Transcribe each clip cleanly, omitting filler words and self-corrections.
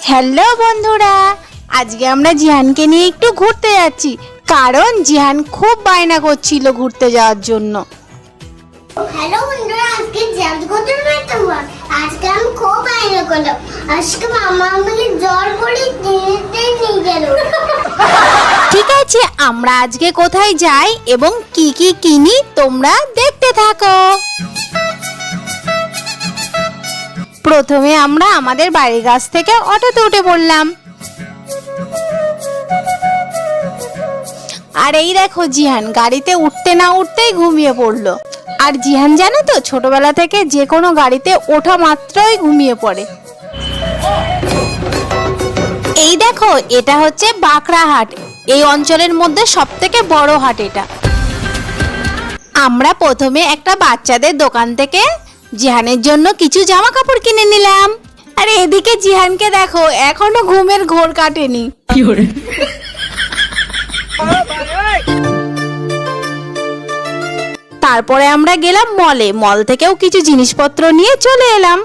Hello বন্ধুরা, আজকে আমরা জিহানকে নিয়ে একটু ঘুরতে যাচ্ছি, কারণ জিহান খুব বায়না করছিল ঘুরতে যাওয়ার জন্য। হ্যালো বন্ধুরা, আজকে জ্যাম করতে পারতাম। আজকে আমি খুব বায়না করলাম। আজকে মামা আমাকে জ্বর করে নিয়ে গেল। ঠিক আছে, আমরা আজকে কোথায় যাই এবং কি কি কিনি তোমরা দেখতে থাকো। প্রথমে আমরা আমাদের বাড়ির কাছ থেকে অটোতে উঠে পড়লাম। আর এই দেখো জিহান গাড়িতে উঠতে না উঠতেই ঘুমিয়ে পড়লো। আর জিহান জানো তো, ছোটবেলা থেকে যে কোনো গাড়িতে ওঠা মাত্রই ঘুমিয়ে পড়ে। এই দেখো, এটা হচ্ছে বাঁকড়া হাট, এই অঞ্চলের মধ্যে সবথেকে বড় হাট এটা। আমরা প্রথমে একটা বাচ্চাদের দোকান থেকে জিহানের জন্য কিছু জামা কাপড় কিনে নিলাম। আর এদিকে জিহানকে দেখো, এখনো ঘুমের ঘোর কাটেনি। তারপরে আমরা গেলাম মলে, মল থেকেও কিছু জিনিসপত্র নিয়ে চলে এলাম।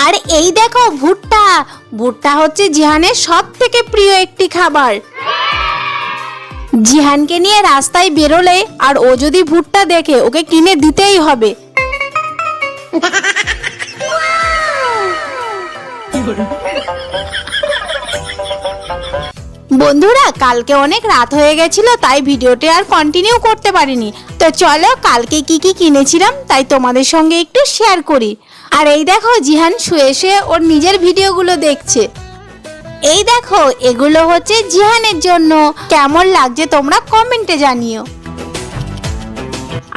আর এই দেখো ভুট্টা, ভুট্টা হচ্ছে জিহানের সব থেকে প্রিয় একটি খাবার। জিহানকে নিয়ে রাস্তায় বেরোলে আর ও যদি ভুট্টা দেখে, ওকে কিনে দিতেই হবে। বন্ধুরা, কালকে অনেক রাত হয়ে গেছিল, তাই ভিডিওটি আর কন্টিনিউ করতে পারিনি। তো চলো কালকে কি কি কিনেছিলাম তাই তোমাদের সঙ্গে একটু শেয়ার করি। আর এই দেখো জিহান শুয়ে শুয়ে ওর নিজের ভিডিওগুলো দেখছে। এই দেখো, এগুলো হচ্ছে জিহানের জন্য। কেমন লাগছে তোমরা কমেন্টে জানিও।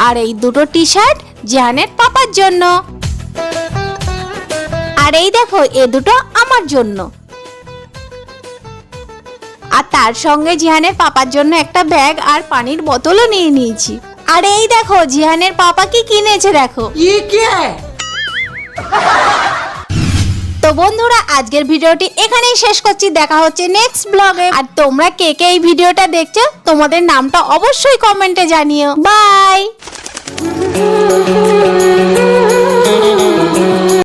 আর এই দুটো টি শার্ট জিহানের পাপার জন্য। আর এই দেখো, এ দুটো আমার জন্য। আর তার সঙ্গে জিহানের পাপার জন্য একটা ব্যাগ আর পানির বোতলও নিয়ে নিয়েছি। আর এই দেখো জিহানের পাপা কি কিনেছে, দেখো। তো বন্ধুরা, আজকের ভিডিওটি এখানেই শেষ করছি। দেখা হচ্ছে নেক্সট ব্লগে। আর তোমরা কে কে এই ভিডিওটা দেখছো, তোমাদের নামটা অবশ্যই কমেন্টে জানিও। বাই।